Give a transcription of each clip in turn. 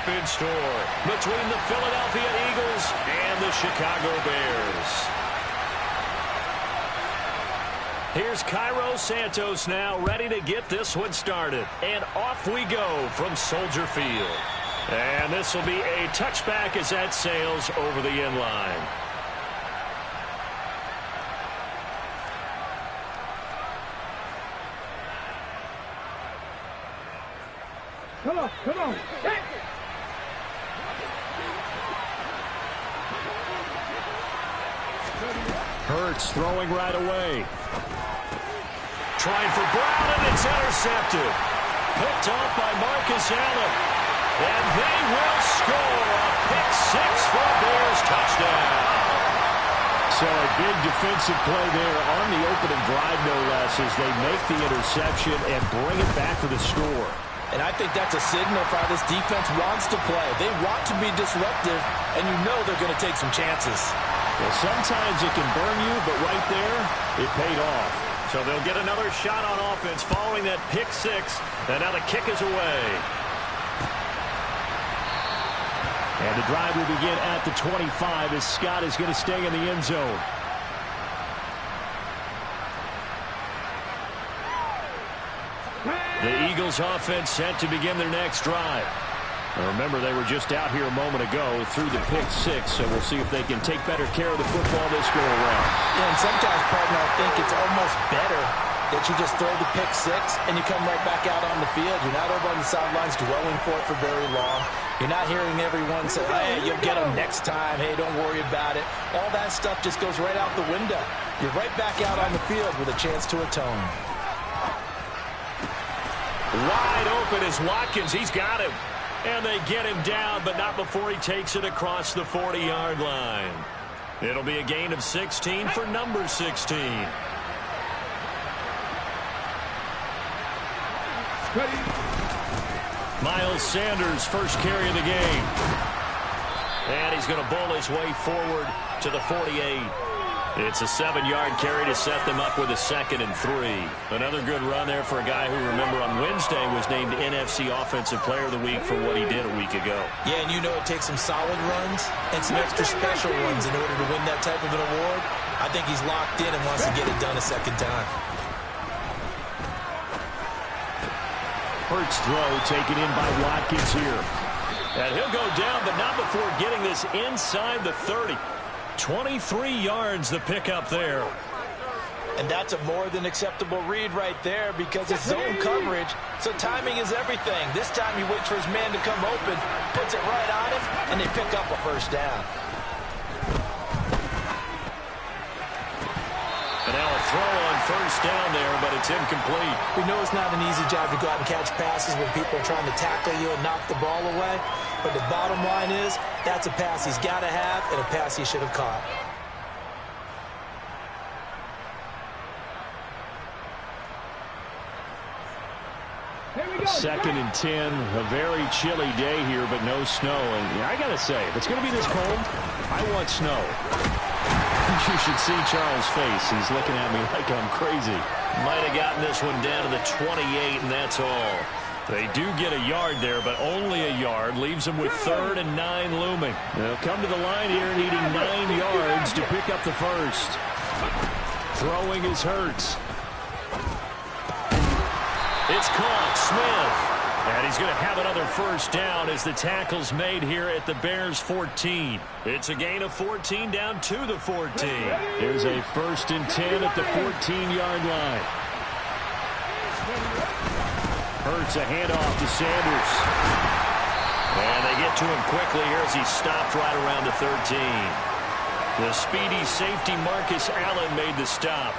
up in store between the Philadelphia Eagles and the Chicago Bears. Here's Cairo Santos now, ready to get this one started. And off we go from Soldier Field. And this will be a touchback as that sails over the end line. Come on, come on. Hey. Hurts throwing right away. Trying for Brown, and it's intercepted. Picked off by Marcus Allen. And they will score a pick-6 for a Bears touchdown. So a big defensive play there on the opening drive, no less, as they make the interception and bring it back for the score. And I think that's a signal for how this defense wants to play. They want to be disruptive, and you know they're going to take some chances. Well, sometimes it can burn you, but right there, it paid off. So they'll get another shot on offense following that pick-6, and now the kick is away. And the drive will begin at the 25 as Scott is going to stay in the end zone. The Eagles offense set to begin their next drive. Now remember, they were just out here a moment ago through the pick-6, so we'll see if they can take better care of the football this go around. Yeah, and sometimes, partner, I think it's almost better that you just throw the pick-6 and you come right back out on the field. You're not over on the sidelines dwelling for it for very long. You're not hearing everyone say, hey, you'll get them next time. Hey, don't worry about it. All that stuff just goes right out the window. You're right back out on the field with a chance to atone. Wide open is Watkins. He's got him. And they get him down, but not before he takes it across the 40-yard line. It'll be a gain of 16 for number 16. Miles Sanders, first carry of the game. And he's going to bowl his way forward to the 48. It's a 7-yard carry to set them up with a 2nd and 3. Another good run there for a guy who, remember, on Wednesday was named NFC Offensive Player of the Week for what he did a week ago. Yeah, and you know it takes some solid runs and some extra special ones in order to win that type of an award. I think he's locked in and wants to get it done a second time. Hurts throw taken in by Watkins here. And he'll go down, but not before getting this inside the 30. 23 yards the pickup there. And that's a more than acceptable read right there because it's zone coverage, so timing is everything. This time he waits for his man to come open, puts it right on him, and they pick up a first down. And now a throw on first down there, but it's incomplete. We know it's not an easy job to go out and catch passes when people are trying to tackle you and knock the ball away. But the bottom line is, that's a pass he's got to have and a pass he should have caught. Second and 10, a very chilly day here, but no snow. And I got to say, if it's going to be this cold, I want snow. You should see Charles' face. He's looking at me like I'm crazy. Might have gotten this one down to the 28, and that's all. They do get a yard there, but only a yard. Leaves them with 3rd and 9 looming. They'll come to the line here needing 9 yards to pick up the first. Throwing is Hurts. It's caught. Smith. And he's going to have another first down as the tackle's made here at the Bears 14. It's a gain of 14 down to the 14. Here's a 1st and 10 at the 14-yard line. Hurts a handoff to Sanders. And they get to him quickly here as he stopped right around the 13. The speedy safety Marcus Allen made the stop.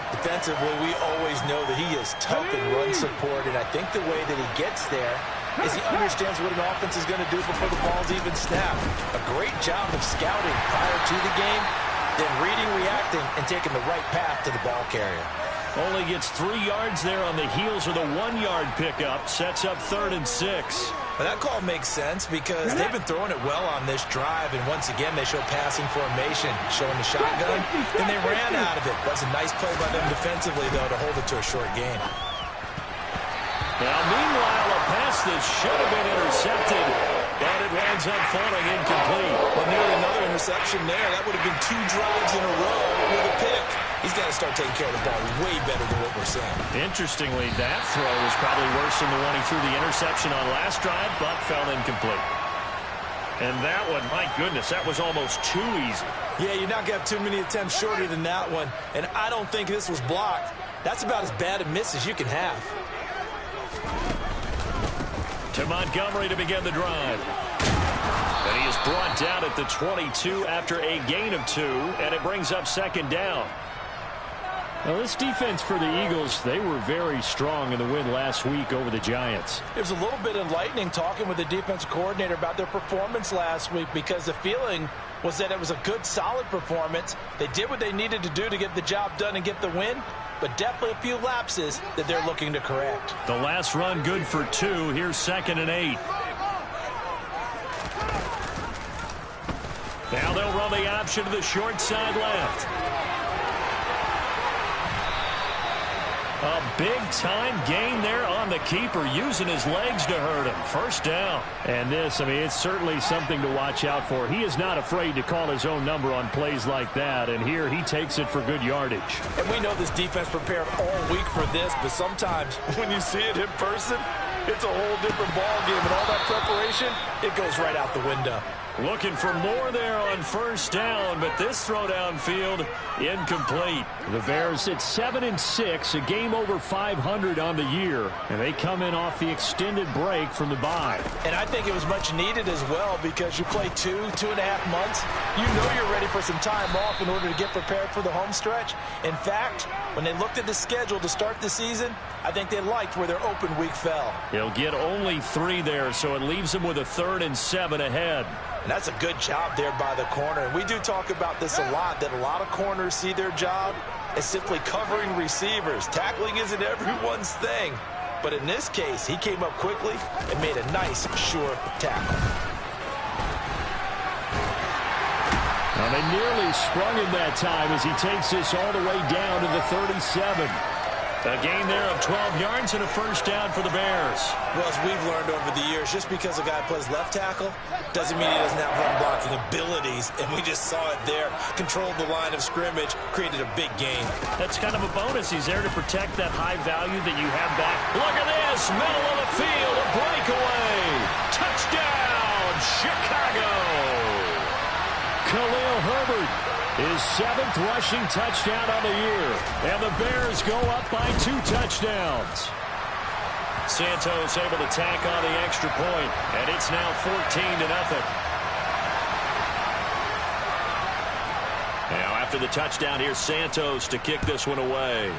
Defensively, we always know that he is tough in run support, and I think the way that he gets there is he understands what an offense is going to do before the ball's even snapped. A great job of scouting prior to the game, then reading, reacting, and taking the right path to the ball carrier. Only gets 3 yards there on the heels of the 1-yard pickup. Sets up 3rd and 6. Well, that call makes sense because they've been throwing it well on this drive, and once again they show passing formation, showing the shotgun, and they ran out of it. That was a nice play by them defensively, though, to hold it to a short gain. Now, meanwhile, a pass that should have been intercepted But it winds up falling incomplete. Well, nearly another interception there. That would have been 2 drives in a row with a pick. He's got to start taking care of the ball way better than what we're seeing. Interestingly, that throw was probably worse than the one he threw the interception on last drive, but fell incomplete. And that one, my goodness, that was almost too easy. Yeah, you're not going to have too many attempts shorter than that one. And I don't think this was blocked. That's about as bad a miss as you can have. To Montgomery to begin the drive. And he is brought down at the 22 after a gain of 2, and it brings up second down. Now, this defense for the Eagles, they were very strong in the win last week over the Giants. It was a little bit enlightening talking with the defensive coordinator about their performance last week, because the feeling was that it was a good, solid performance. They did what they needed to do to get the job done and get the win, but definitely a few lapses that they're looking to correct. The last run good for 2. Here's 2nd and 8. Now they'll run the option to the short side left. A big-time gain there on the keeper, using his legs to hurt him. First down. And this, I mean, it's certainly something to watch out for. He is not afraid to call his own number on plays like that, and here he takes it for good yardage. And we know this defense prepared all week for this, but sometimes when you see it in person, it's a whole different ball game, and all that preparation, it goes right out the window. Looking for more there on first down, but this throw downfield incomplete. The Bears at 7-6, a game over 500 on the year, and they come in off the extended break from the bye. And I think it was much needed as well, because you play 2.5 months. You know you're ready for some time off in order to get prepared for the home stretch. In fact, when they looked at the schedule to start the season, I think they liked where their open week fell. They'll get only 3 there, so it leaves them with a 3rd and 7 ahead. And that's a good job there by the corner. And we do talk about this a lot, that a lot of corners see their job as simply covering receivers. Tackling isn't everyone's thing. But in this case, he came up quickly and made a nice, sure tackle. Now they nearly sprung him that time as he takes this all the way down to the 37. A gain there of 12 yards and a first down for the Bears. Well, as we've learned over the years, just because a guy plays left tackle doesn't mean he doesn't have run blocking abilities, and we just saw it there. Controlled the line of scrimmage, created a big gain. That's kind of a bonus. He's there to protect that high value that you have back. Look at this, middle of the field, a breakaway. Touchdown, Chicago. Khalil Herbert, his 7th rushing touchdown on the year. And the Bears go up by 2 touchdowns. Santos able to tack on the extra point, and it's now 14-0. Now after the touchdown, here's Santos to kick this one away.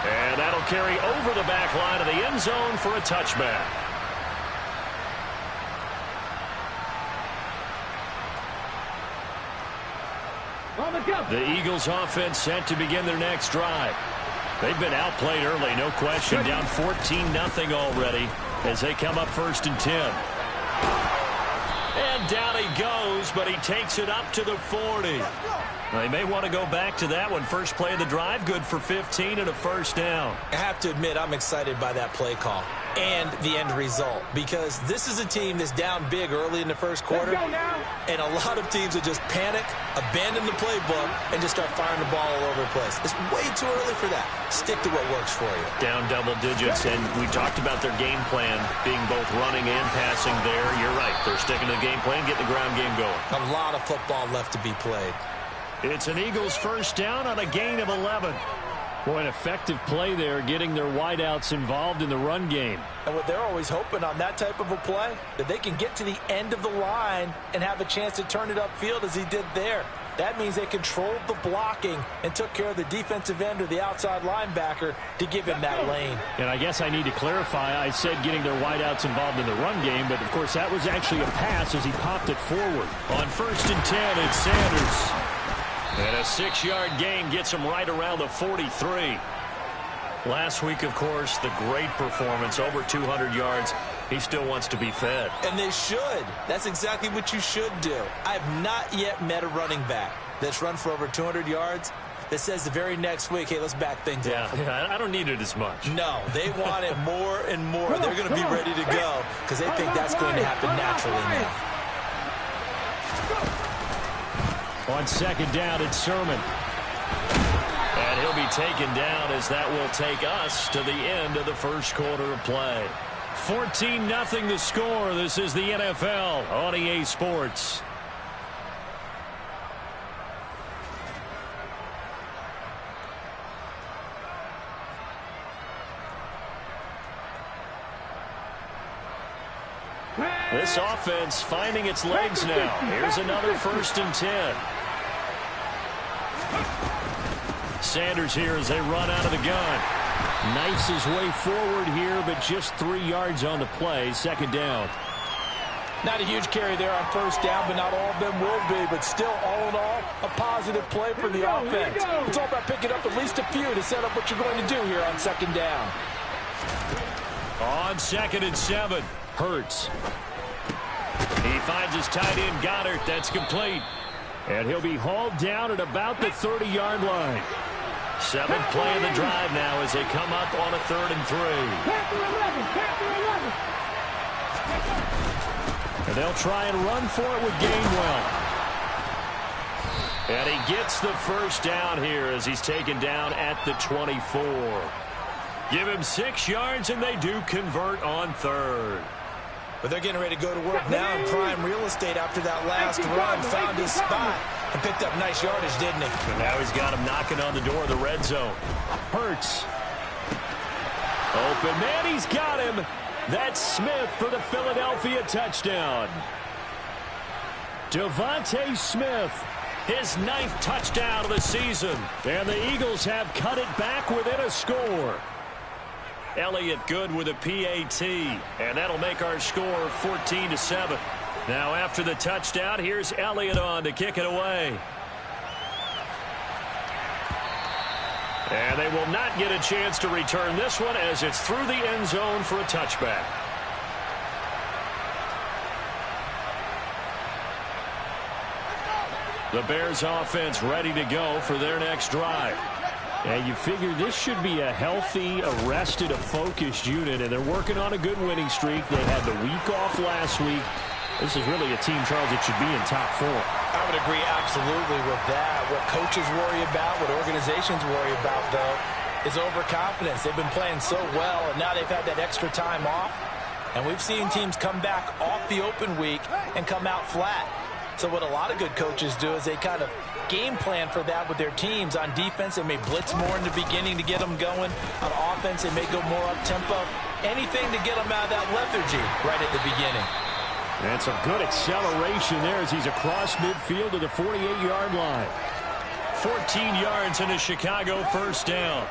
And that'll carry over the back line of the end zone for a touchback. The Eagles offense set to begin their next drive. They've been outplayed early, no question. Down 14-0 already as they come up 1st and 10. And down he goes, but he takes it up to the 40. They may want to go back to that one. First play of the drive, good for 15 and a first down. I have to admit, I'm excited by that play call and the end result, because this is a team that's down big early in the first quarter, and a lot of teams will just panic, abandon the playbook, and just start firing the ball all over the place. It's way too early for that. Stick to what works for you. Down double digits, and we talked about their game plan being both running and passing there. You're right. They're sticking to the game plan, getting the ground game going. A lot of football left to be played. It's an Eagles first down on a gain of 11. Boy, an effective play there, getting their wideouts involved in the run game. And what they're always hoping on that type of a play, that they can get to the end of the line and have a chance to turn it upfield as he did there. That means they controlled the blocking and took care of the defensive end or the outside linebacker to give him that lane. And I guess I need to clarify, I said getting their wideouts involved in the run game, but of course that was actually a pass as he popped it forward. On 1st and 10, it's Sanders. And a 6-yard gain gets him right around the 43. Last week, of course, the great performance, over 200 yards. He still wants to be fed. And they should. That's exactly what you should do. I have not yet met a running back that's run for over 200 yards that says the very next week, hey, let's back things up. Yeah, I don't need it as much. No, they want it more and more. They're going to be ready to go because they think that's going to happen naturally now. On second down, it's Sermon. And he'll be taken down as that will take us to the end of the first quarter of play. 14-0 the score. This is the NFL on EA Sports. This offense finding its legs now. Here's another 1st and 10. Sanders here as they run out of the gun. Knifes his way forward here, but just 3 yards on the play. Second down. Not a huge carry there on 1st down, but not all of them will be. But still, all in all, a positive play for the offense. It's all about picking up at least a few to set up what you're going to do here on 2nd down. On 2nd and 7, Hurts. He finds his tight end, Goddard. That's complete. And he'll be hauled down at about the 30-yard line. 7th play of the drive now as they come up on a 3rd and 3. And they'll try and run for it with Gainwell. And he gets the 1st down here as he's taken down at the 24. Give him 6 yards, and they do convert on 3rd. But they're getting ready to go to work now in prime real estate after that last run. Found his spot and picked up nice yardage, didn't he? And now he's got him knocking on the door of the red zone. Hurts. Open man, he's got him. That's Smith for the Philadelphia touchdown. Devontae Smith, his 9th touchdown of the season. And the Eagles have cut it back within a score. Elliott good with a PAT, and that'll make our score 14-7. Now after the touchdown, here's Elliott on to kick it away. And they will not get a chance to return this one as it's through the end zone for a touchback. The Bears offense ready to go for their next drive. And you figure this should be a healthy, a focused unit, and they're working on a good winning streak. They had the week off last week. This is really a team, Charles, that should be in top 4. I would agree absolutely with that. What coaches worry about, what organizations worry about, though, is overconfidence. They've been playing so well, and now they've had that extra time off. And we've seen teams come back off the open week and come out flat. So what a lot of good coaches do is they kind of game plan for that with their teams. On defense, they may blitz more in the beginning to get them going. On offense, they may go more up-tempo. Anything to get them out of that lethargy right at the beginning. And some good acceleration there as he's across midfield to the 48-yard line. 14 yards and a Chicago 1st down.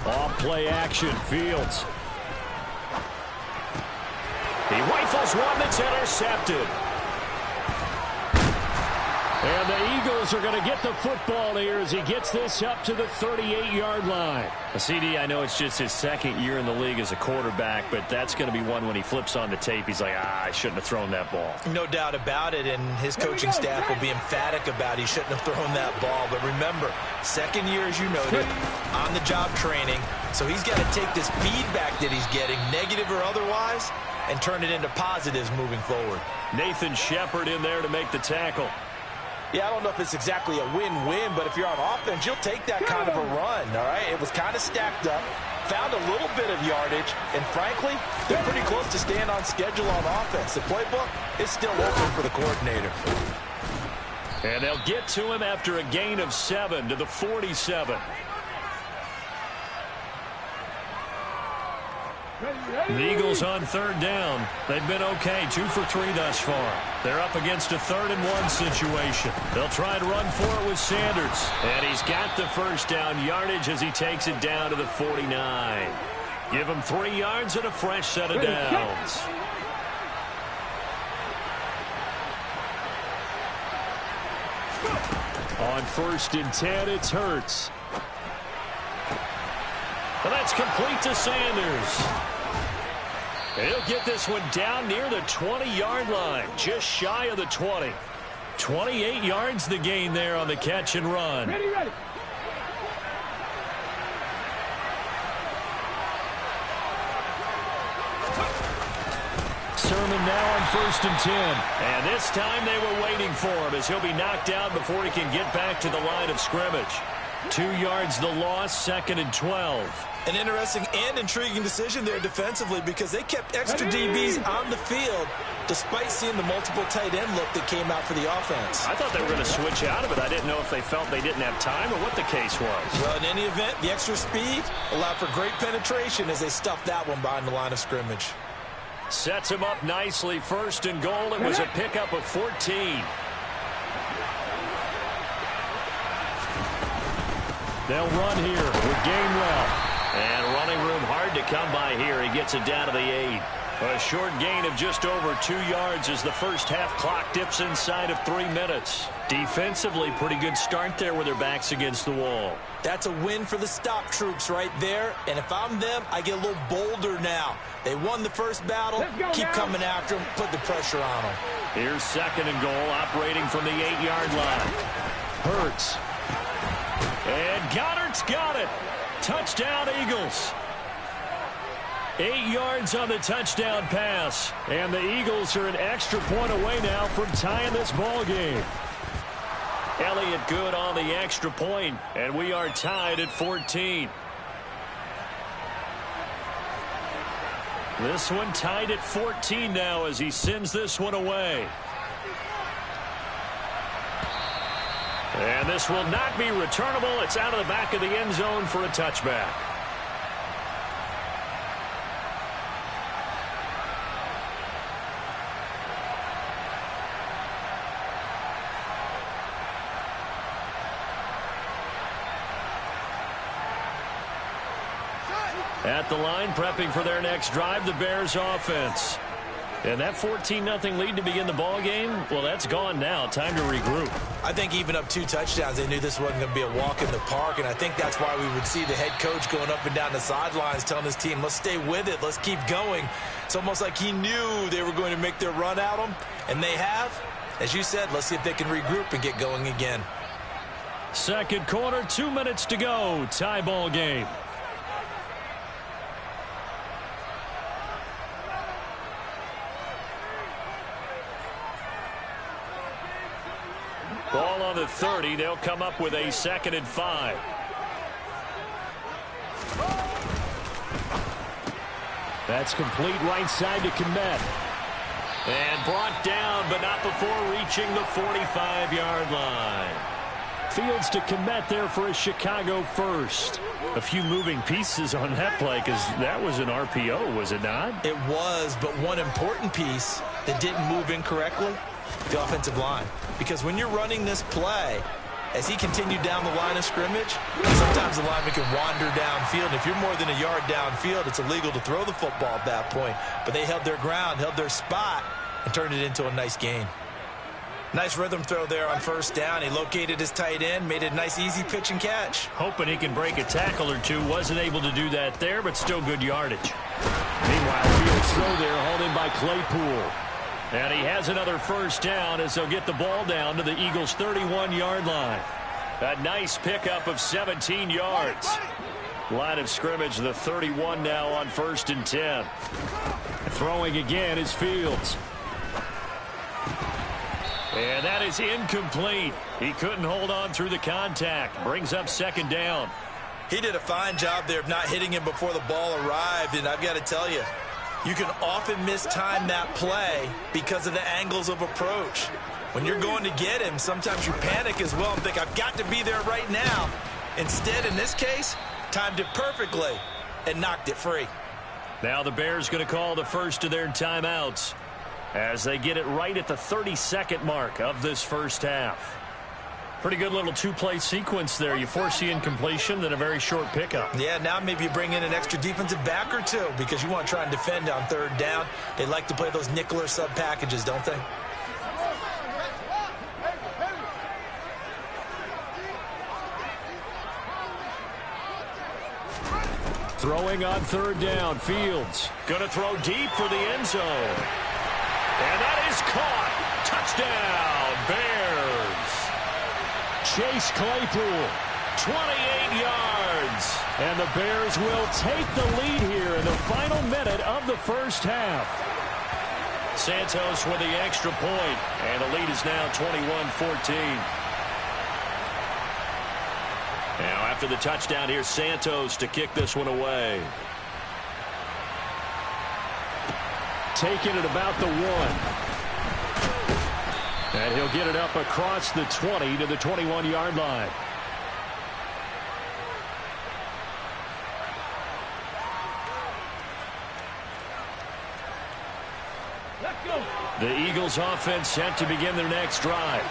Off play action, Fields. He rifles one that's intercepted. And the Eagles are going to get the football here as he gets this up to the 38-yard line. CD, I know it's just his 2nd year in the league as a quarterback, but that's going to be one when he flips on the tape. He's like, I shouldn't have thrown that ball. No doubt about it, and his coaching staff will be emphatic about he shouldn't have thrown that ball. But remember, 2nd year, as you noted, on-the-job training. So he's got to take this feedback that he's getting, negative or otherwise, and turn it into positives moving forward. Nathan Shepard in there to make the tackle. Yeah, I don't know if it's exactly a win-win, but if you're on offense, you'll take that kind of a run, all right? It was kind of stacked up, found a little bit of yardage, and frankly, they're pretty close to staying on schedule on offense. The playbook is still open for the coordinator. And they'll get to him after a gain of 7 to the 47. The Eagles on 3rd down. They've been okay, 2 for 3 thus far. They're up against a 3rd and 1 situation. They'll try and run for it with Sanders. And he's got the 1st down yardage as he takes it down to the 49. Give him 3 yards and a fresh set of downs. On 1st and 10, it's Hurts. Well, that's complete to Sanders. He'll get this one down near the 20-yard line, just shy of the 20. 28 yards the gain there on the catch and run. Ready, ready. Sermon now on 1st and 10. And this time they were waiting for him as he'll be knocked down before he can get back to the line of scrimmage. 2 yards the loss, 2nd and 12. An interesting and intriguing decision there defensively because they kept extra DBs on the field despite seeing the multiple tight end look that came out for the offense. I thought they were going to switch out of it. I didn't know if they felt they didn't have time or what the case was. Well, in any event, the extra speed allowed for great penetration as they stuffed that one behind the line of scrimmage. Sets him up nicely. 1st and goal. It was a pickup of 14. They'll run here with Gainwell. And running room hard to come by here. He gets it down to the 8. A short gain of just over 2 yards as the first half clock dips inside of 3 minutes. Defensively, pretty good start there with their backs against the wall. That's a win for the stop troops right there. And if I'm them, I get a little bolder now. They won the first battle. Keep coming after them. Put the pressure on them. Here's 2nd and goal, operating from the 8-yard line. Hurts. And Goddard's got it. Touchdown, Eagles. 8 yards on the touchdown pass. And the Eagles are an extra point away now from tying this ball game. Elliott good on the extra point, and we are tied at 14. This one tied at 14 now as he sends this one away. And this will not be returnable. It's out of the back of the end zone for a touchback. At the line, prepping for their next drive, the Bears offense. And that 14-0 lead to begin the ball game, well, that's gone now. Time to regroup. I think even up 2 touchdowns, they knew this wasn't going to be a walk in the park, and I think that's why we would see the head coach going up and down the sidelines telling his team, let's stay with it, let's keep going. It's almost like he knew they were going to make their run at him, and they have. As you said, let's see if they can regroup and get going again. Second quarter, 2 minutes to go. Tie ball game. Ball on the 30. They'll come up with a 2nd and 5. That's complete right side to Kmet. And brought down, but not before reaching the 45-yard line. Fields to Kmet there for a Chicago first. A few moving pieces on that play because that was an RPO, was it not? It was, but one important piece that didn't move incorrectly, the offensive line. Because when you're running this play, as he continued down the line of scrimmage, sometimes the lineman can wander downfield. If you're more than a yard downfield, it's illegal to throw the football at that point. But they held their ground, held their spot, and turned it into a nice gain. Nice rhythm throw there on 1st down. He located his tight end, made it a nice easy pitch and catch. Hoping he can break a tackle or two. Wasn't able to do that there, but still good yardage. Meanwhile, Fields throw there hauled in by Claypool. And he has another 1st down as they'll get the ball down to the Eagles' 31-yard line. A nice pickup of 17 yards. Line of scrimmage, the 31 now on 1st and 10. Throwing again is Fields. And that is incomplete. He couldn't hold on through the contact. Brings up 2nd down. He did a fine job there of not hitting him before the ball arrived, and I've got to tell you, you can often mistime that play because of the angles of approach. When you're going to get him, sometimes you panic as well and think, I've got to be there right now. Instead, in this case, timed it perfectly and knocked it free. Now the Bears going to call the first of their timeouts as they get it right at the 32nd mark of this first half. Pretty good little 2-play sequence there. You force the incompletion, then a very short pickup. Yeah, now maybe you bring in an extra defensive back or two because you want to try and defend on 3rd down. They like to play those nickel or sub packages, don't they? Throwing on third down, Fields. Going to throw deep for the end zone. And that is caught. Touchdown, Bears. Chase Claypool, 28 yards. And the Bears will take the lead here in the final minute of the first half. Santos with the extra point, and the lead is now 21-14. Now after the touchdown, here's Santos to kick this one away. Taking it about the 1. And he'll get it up across the 20 to the 21-yard line. The Eagles offense set to begin their next drive.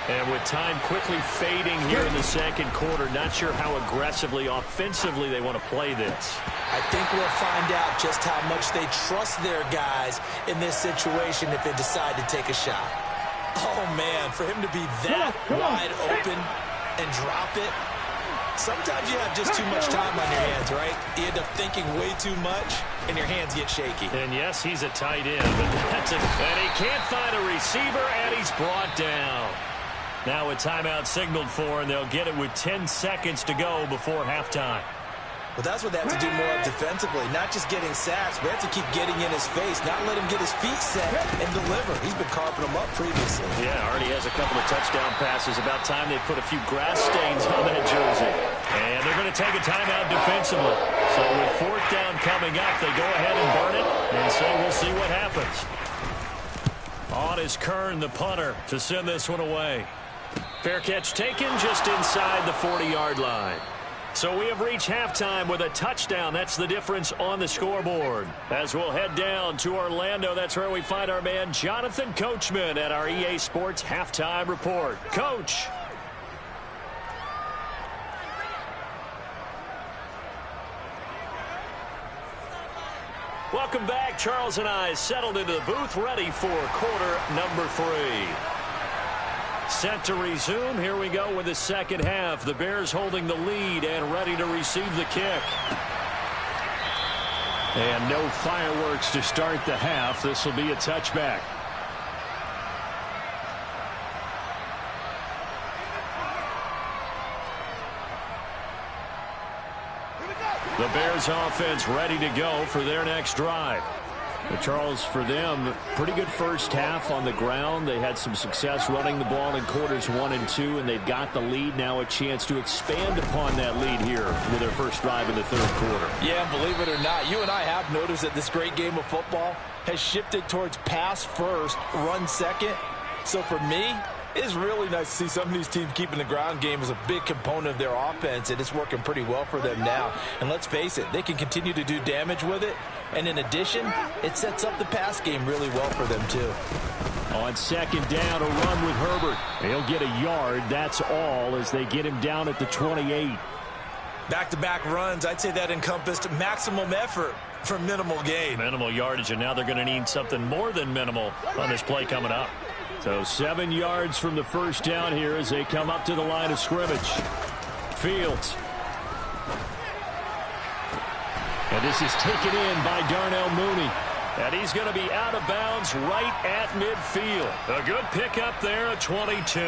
And with time quickly fading here in the second quarter, not sure how aggressively, offensively they want to play this. I think we'll find out just how much they trust their guys in this situation if they decide to take a shot. Oh, man, for him to be that wide open and drop it. Sometimes you have just too much time on your hands, right? You end up thinking way too much, and your hands get shaky. And yes, he's a tight end, but and he can't find a receiver, and he's brought down. Now a timeout signaled for, and they'll get it with 10 seconds to go before halftime. Well, that's what they have to do more of defensively, not just getting sacks, but they have to keep getting in his face, not let him get his feet set and deliver. He's been carving them up previously. Yeah, already has a couple of touchdown passes. About time they put a few grass stains on that jersey. And they're going to take a timeout defensively. So with fourth down coming up, they go ahead and burn it. And so we'll see what happens. On is Kern, the punter, to send this one away. Fair catch taken just inside the 40-yard line. So we have reached halftime with a touchdown. That's the difference on the scoreboard. As we'll head down to Orlando, that's where we find our man Jonathan Coachman at our EA Sports Halftime Report. Coach. Welcome back. Charles and I settled into the booth, ready for quarter number 3. Set to resume. Here we go with the second half. The Bears holding the lead and ready to receive the kick. And no fireworks to start the half. This will be a touchback. The Bears offense ready to go for their next drive. But Charles, for them, pretty good first half on the ground. They had some success running the ball in quarters 1 and 2, and they've got the lead. Now a chance to expand upon that lead here with their first drive in the third quarter. Yeah, believe it or not, you and I have noticed that this great game of football has shifted towards pass first, run second. So for me, it's really nice to see some of these teams keeping the ground game as a big component of their offense, and it's working pretty well for them now. And let's face it, they can continue to do damage with it. And in addition, it sets up the pass game really well for them, too. On second down, a run with Herbert. He'll get a yard. That's all as they get him down at the 28. Back-to-back runs, I'd say that encompassed maximum effort for minimal gain. Minimal yardage, and now they're going to need something more than minimal on this play coming up. So 7 yards from the first down here as they come up to the line of scrimmage. Fields. And this is taken in by Darnell Mooney. And he's going to be out of bounds right at midfield. A good pickup there at 22.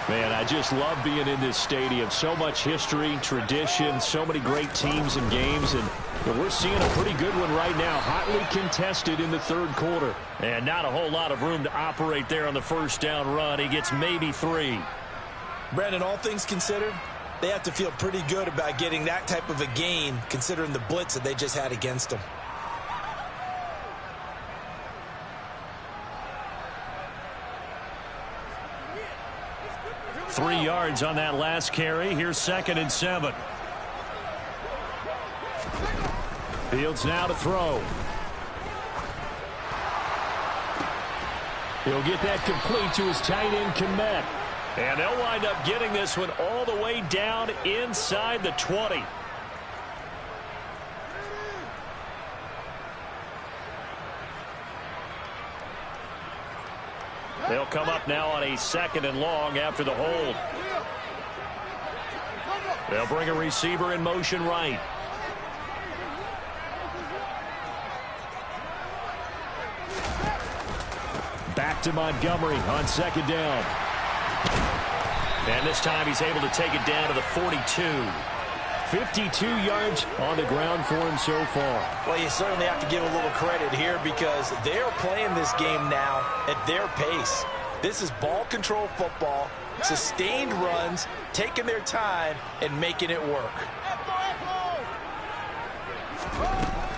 Man, I just love being in this stadium. So much history, tradition, so many great teams and games. And we're seeing a pretty good one right now. Hotly contested in the third quarter. And not a whole lot of room to operate there on the first down run. He gets maybe 3. Brandon, all things considered, they have to feel pretty good about getting that type of a gain considering the blitz that they just had against them. Three yards on that last carry. Here's 2nd and 7. Fields now to throw. He'll get that complete to his tight end, Kmet. And they'll wind up getting this one all the way down inside the 20. They'll come up now on a 2nd and long after the hold. They'll bring a receiver in motion right. to Montgomery on second down. And this time he's able to take it down to the 42. 52 yards on the ground for him so far. Well, you certainly have to give a little credit here because they're playing this game now at their pace. This is ball control football, sustained runs, taking their time, and making it work.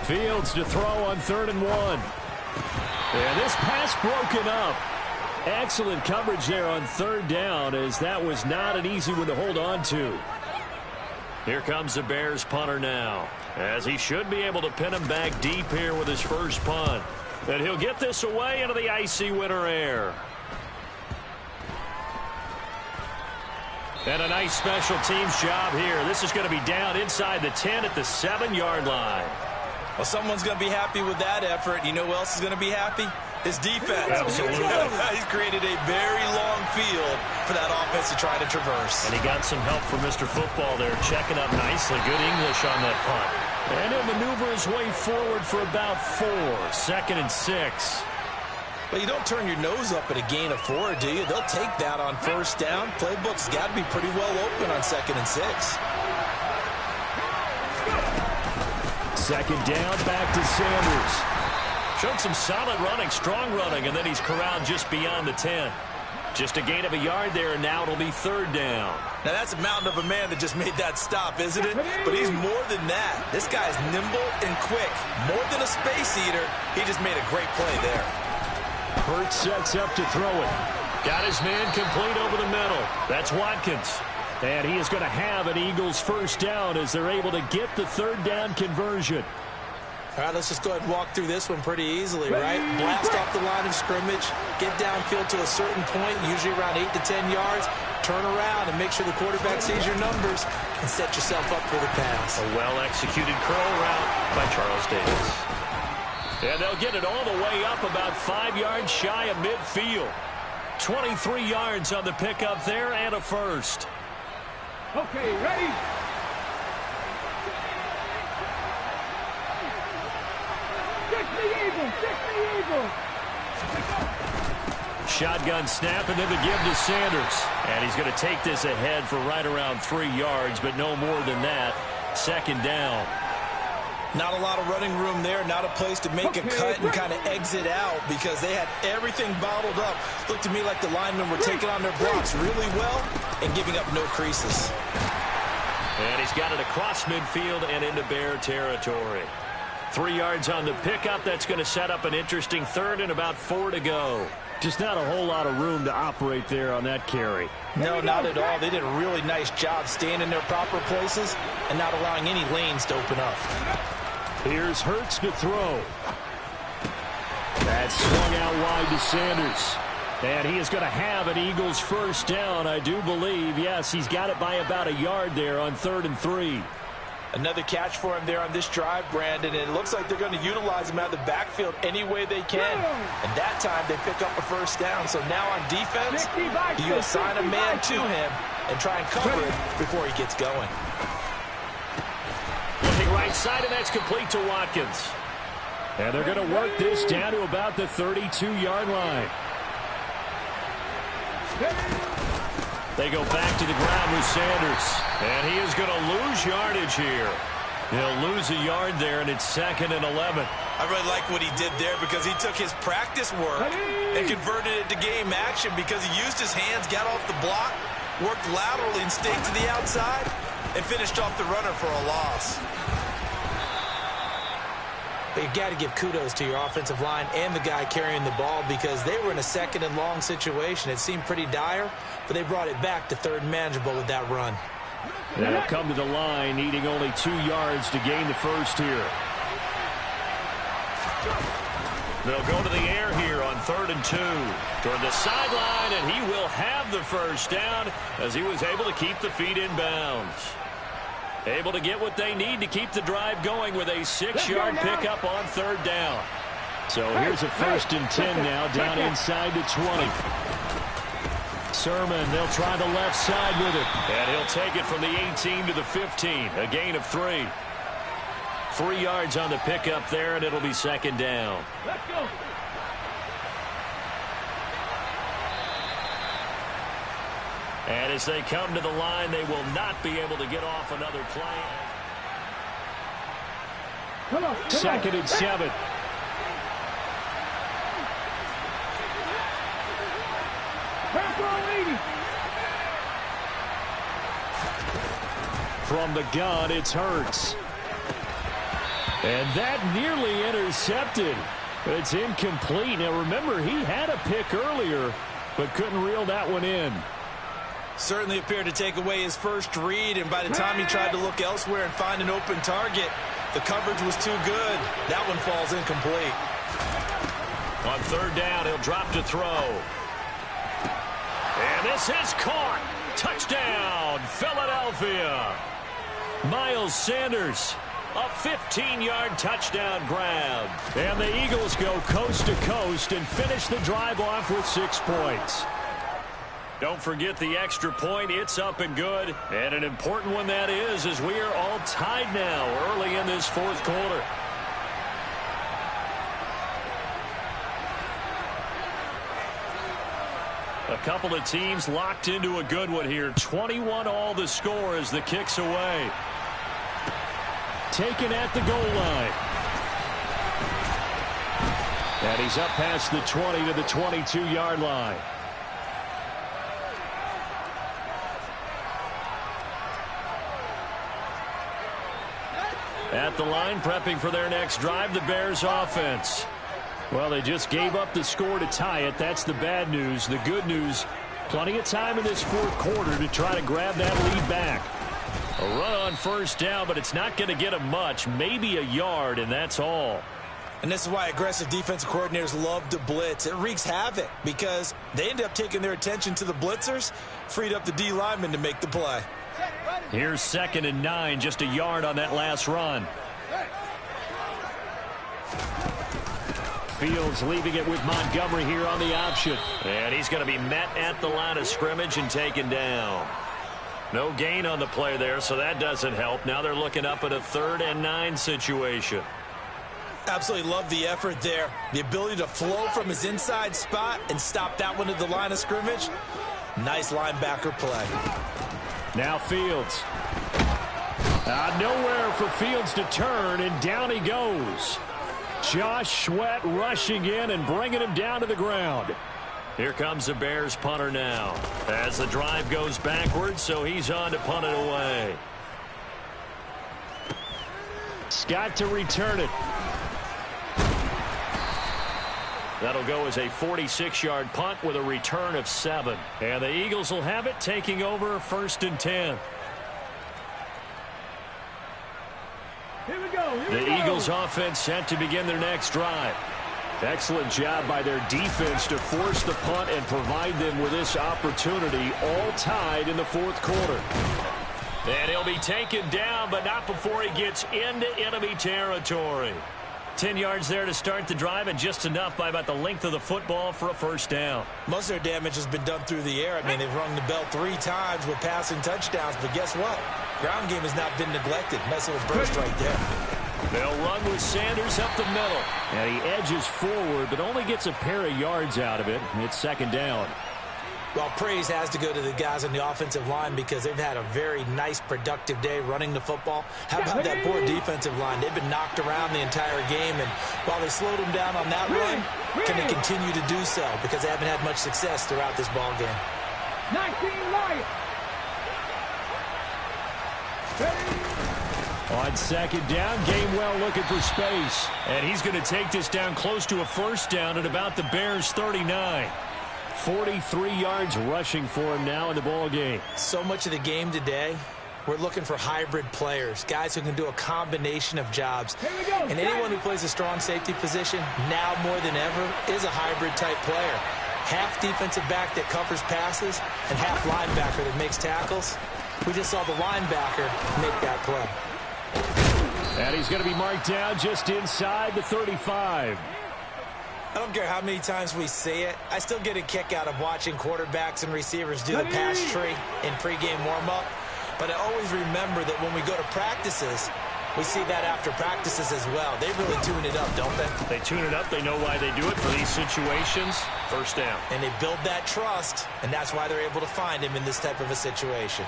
Fields to throw on 3rd and 1. And this pass broken up. Excellent coverage there on 3rd down, as that was not an easy one to hold on to. Here comes the Bears punter now, as he should be able to pin him back deep here with his first punt. And he'll get this away into the icy winter air. And a nice special teams job here. This is going to be down inside the 10 at the 7-yard line. Well, someone's going to be happy with that effort. You know who else is going to be happy? His defense. Absolutely. He's created a very long field for that offense to try to traverse. And he got some help from Mr. Football there, checking up nicely. Good English on that punt. And he'll maneuver his way forward for about 4. 2nd and 6. But you don't turn your nose up at a gain of 4, do you? They'll take that on 1st down. Playbook's got to be pretty well open on 2nd and 6. 2nd down, back to Sanders. Showed some solid running, strong running, and then he's corralled just beyond the 10. Just a gain of a yard there, and now it'll be 3rd down. Now that's a mountain of a man that just made that stop, isn't it? But he's more than that. This guy's nimble and quick. More than a space eater, he just made a great play there. Hurts sets up to throw it. Got his man complete over the middle. That's Watkins. And he is going to have an Eagles 1st down as they're able to get the 3rd down conversion. All right, let's just go ahead and walk through this one pretty easily, right? Blast off the line of scrimmage, get downfield to a certain point, usually around 8 to 10 yards, turn around and make sure the quarterback sees your numbers and set yourself up for the pass. A well-executed curl route by Charles Davis. And they'll get it all the way up about 5 yards shy of midfield. 23 yards on the pickup there and a first. Okay, ready? Kick the Eagle! Kick the Eagle! Shotgun snap and then the give to Sanders. And he's going to take this ahead for right around 3 yards, but no more than that. 2nd down. Not a lot of running room there, not a place to make a cut and kind of exit out because they had everything bottled up. Looked to me like the linemen were taking on their blocks really well and giving up no creases. And he's got it across midfield and into Bear territory. 3 yards on the pickup. That's going to set up an interesting 3rd and about 4 to go. Just not a whole lot of room to operate there on that carry. No, not at all. They did a really nice job staying in their proper places and not allowing any lanes to open up. Here's Hurts to throw. That's swung out wide to Sanders. And he is going to have an Eagles 1st down, I do believe. Yes, he's got it by about a yard there on 3rd and 3. Another catch for him there on this drive, Brandon, and it looks like they're going to utilize him out of the backfield any way they can. And that time they pick up a 1st down. So now on defense, you assign a man to him and try and cover it before he gets going. Looking right side, and that's complete to Watkins. And they're going to work this down to about the 32-yard line. They go back to the ground with Sanders. And he is going to lose yardage here. He'll lose a yard there, and it's 2nd and 11. I really like what he did there because he took his practice work and converted it to game action because he used his hands, got off the block, worked laterally and stayed to the outside, and finished off the runner for a loss. But you got to give kudos to your offensive line and the guy carrying the ball because they were in a 2nd and long situation. It seemed pretty dire, but they brought it back to 3rd and manageable with that run. They'll come to the line, needing only 2 yards to gain the first here. They'll go to the air here on 3rd and 2. Toward the sideline, and he will have the 1st down as he was able to keep the feet in bounds. Able to get what they need to keep the drive going with a 6-yard pickup on 3rd down. So here's a 1st and 10 now, down inside the 20. Sermon, they'll try the left side with it. And he'll take it from the 18 to the 15, a gain of 3. 3 yards on the pickup there, and it'll be 2nd down. Let's go. And as they come to the line, they will not be able to get off another play. Come on. 2nd and 7. From the gun, it's Hurts. And that nearly intercepted. It's incomplete. Now, remember, he had a pick earlier, but couldn't reel that one in. Certainly appeared to take away his first read, and by the time he tried to look elsewhere and find an open target, the coverage was too good. That one falls incomplete. On 3rd down, he'll drop to throw. And this is caught. Touchdown, Philadelphia. Miles Sanders, a 15-yard touchdown grab. And the Eagles go coast to coast and finish the drive off with 6 points. Don't forget the extra point. It's up and good. And an important one that is, as we are all tied now early in this 4th quarter. A couple of teams locked into a good one here. 21 all the score as the kick's away. Taken at the goal line. And he's up past the 20 to the 22-yard line. At the line, prepping for their next drive, the Bears offense. Well, they just gave up the score to tie it. That's the bad news. The good news, plenty of time in this 4th quarter to try to grab that lead back. A run on 1st down, but it's not going to get them much. Maybe a yard, and that's all. And this is why aggressive defensive coordinators love to blitz. It wreaks havoc because they end up taking their attention to the blitzers, freed up the D lineman to make the play. Here's 2nd and 9, just a yard on that last run. Fields leaving it with Montgomery here on the option. And he's going to be met at the line of scrimmage and taken down. No gain on the play there, so that doesn't help. Now they're looking up at a 3rd and 9 situation. Absolutely love the effort there. The ability to flow from his inside spot and stop that one at the line of scrimmage. Nice linebacker play. Now Fields. Nowhere for Fields to turn, and down he goes. Josh Sweat rushing in and bringing him down to the ground. Here comes the Bears punter now. As the drive goes backwards, so he's on to punt it away. Scott to return it. That'll go as a 46-yard punt with a return of 7. And the Eagles will have it, taking over 1st and 10. Here we go. The Eagles offense set to begin their next drive. Excellent job by their defense to force the punt and provide them with this opportunity, all tied in the 4th quarter. And he'll be taken down, but not before he gets into enemy territory. 10 yards there to start the drive, and just enough by about the length of the football for a 1st down. Most of their damage has been done through the air. I mean, they've rung the bell 3 times with passing touchdowns, but guess what? Ground game has not been neglected. Nice little burst right there. They'll run with Sanders up the middle. And he edges forward, but only gets a pair of yards out of it. It's 2nd down. Well, praise has to go to the guys on the offensive line because they've had a very nice, productive day running the football. How about that poor defensive line? They've been knocked around the entire game, and while they slowed them down on that run, can they continue to do so? Because they haven't had much success throughout this ball game. 19 Lions. On 2nd down, Gainwell looking for space. And he's going to take this down close to a 1st down at about the Bears' 39. 43 yards rushing for him now in the ball game. So much of the game today, we're looking for hybrid players, guys who can do a combination of jobs. And anyone who plays a strong safety position, now more than ever, is a hybrid-type player. Half defensive back that covers passes and half linebacker that makes tackles. We just saw the linebacker make that play. And he's going to be marked down just inside the 35. I don't care how many times we see it. I still get a kick out of watching quarterbacks and receivers do the pass tree in pregame warm-up. But I always remember that when we go to practices, We see that after practices as well. They really tune it up, don't they? They tune it up. They know why they do it for these situations. First down. And they build that trust, and that's why they're able to find him in this type of a situation.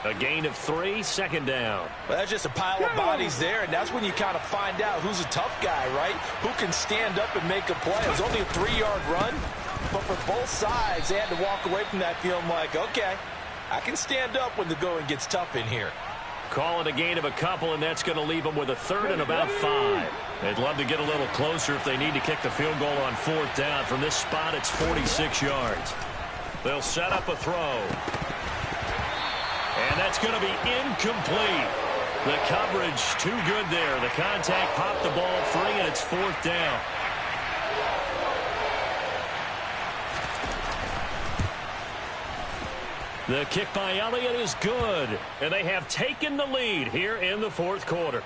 A gain of 3, second down. Well, that's just a pile of bodies there, and that's when you kind of find out who's a tough guy, right? Who can stand up and make a play. It was only a 3-yard run, but for both sides, they had to walk away from that feeling like, okay, I can stand up when the going gets tough in here. Call it a gain of a couple, and that's going to leave them with a third and about 5. They'd love to get a little closer if they need to kick the field goal on 4th down. From this spot, it's 46 yards. They'll set up a throw. And that's going to be incomplete. The coverage too good there. The contact popped the ball free, and it's 4th down. The kick by Elliott is good, and they have taken the lead here in the 4th quarter.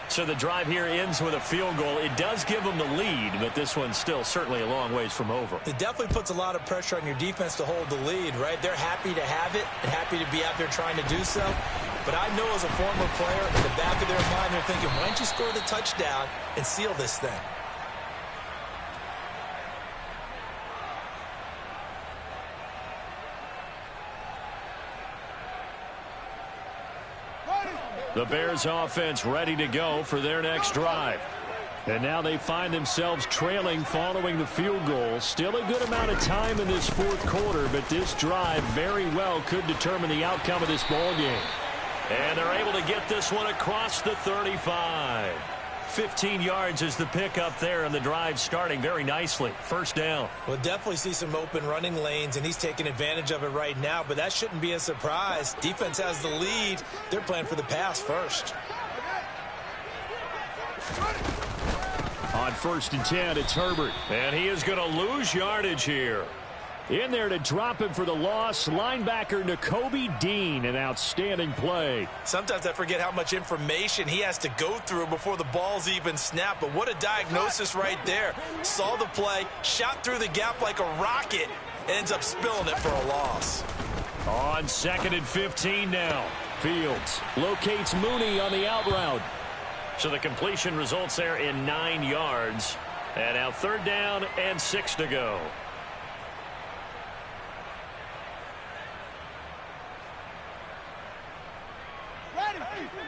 So the drive here ends with a field goal. It does give them the lead, but this one's still certainly a long ways from over. It definitely puts a lot of pressure on your defense to hold the lead, right? They're happy to have it and happy to be out there trying to do so. But I know as a former player, in the back of their mind, they're thinking, why don't you score the touchdown and seal this thing? The Bears offense ready to go for their next drive. And now they find themselves trailing following the field goal. Still a good amount of time in this 4th quarter, but this drive very well could determine the outcome of this ball game. And they're able to get this one across the 35. 15 yards is the pickup there, and the drive starting very nicely. First down. We'll definitely see some open running lanes, and he's taking advantage of it right now, but that shouldn't be a surprise. Defense has the lead. They're playing for the pass first. On 1st and 10, it's Herbert. And he is going to lose yardage here. In there to drop him for the loss, linebacker Nakobe Dean, an outstanding play. Sometimes I forget how much information he has to go through before the ball's even snapped, but what a diagnosis right there. Saw the play, shot through the gap like a rocket, and ends up spilling it for a loss. On 2nd and 15 now. Fields locates Mooney on the out route. So the completion results there in 9 yards. And now 3rd down and 6 to go.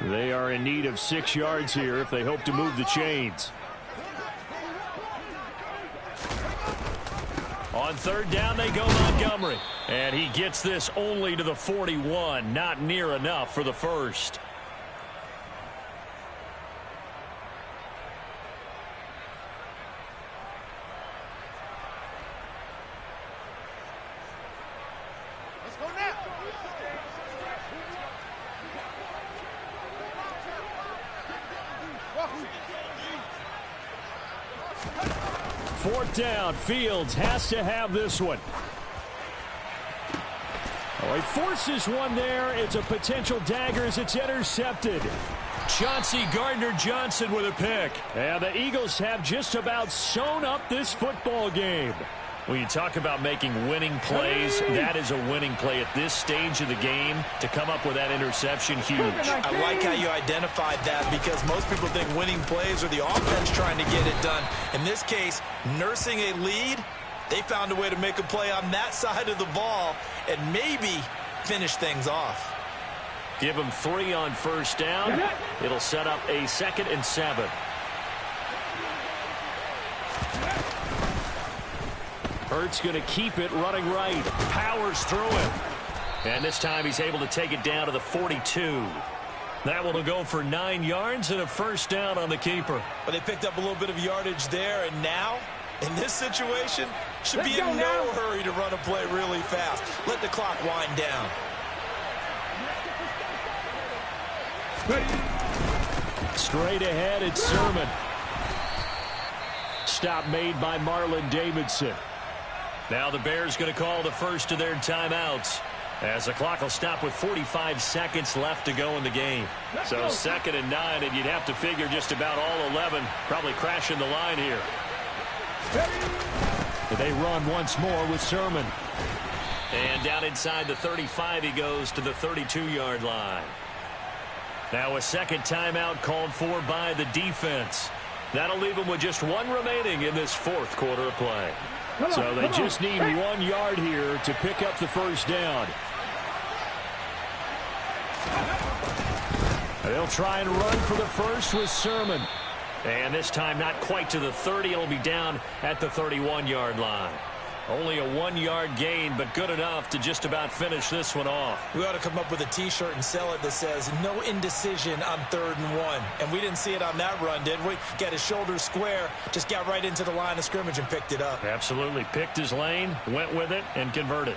They are in need of 6 yards here if they hope to move the chains. On 3rd down, they go Montgomery. And he gets this only to the 41. Not near enough for the first. Let's go now. 4th down. Fields has to have this one. Oh, he forces one there. It's a potential dagger as it's intercepted. Chauncey Gardner-Johnson with a pick. And the Eagles have just about sewn up this football game. When you talk about making winning plays, that is a winning play at this stage of the game. To come up with that interception, huge. I like how you identified that, because most people think winning plays are the offense trying to get it done. In this case, nursing a lead, they found a way to make a play on that side of the ball and maybe finish things off. Give them 3 on 1st down. It'll set up a 2nd and 7. Hurts going to keep it running right. Powers through it. And this time he's able to take it down to the 42. That one will go for 9 yards and a 1st down on the keeper. But they picked up a little bit of yardage there, and now, in this situation, should be in no hurry to run a play really fast. Let the clock wind down. Straight ahead, it's Sermon. Stop made by Marlon Davidson. Now the Bears going to call the first of their timeouts, as the clock will stop with 45 seconds left to go in the game. So 2nd and 9, and you'd have to figure just about all 11 probably crashing the line here. They run once more with Sermon. And down inside the 35 he goes to the 32-yard line. Now a second timeout called for by the defense. That'll leave them with just one remaining in this fourth quarter of play. So they just need 1 yard here to pick up the first down. They'll try and run for the first with Sermon. And this time not quite to the 30. It'll be down at the 31-yard line. Only a 1-yard gain, but good enough to just about finish this one off. We ought to come up with a T-shirt and sell it that says, no indecision on 3rd and 1. And we didn't see it on that run, did we? Got his shoulders square, just got right into the line of scrimmage and picked it up. Absolutely. Picked his lane, went with it, and converted.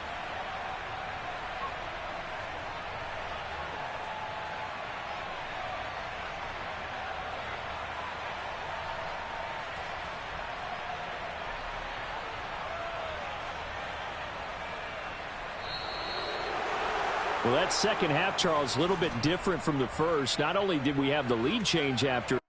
Well, that second half, Charles, a little bit different from the first. Not only did we have the lead change after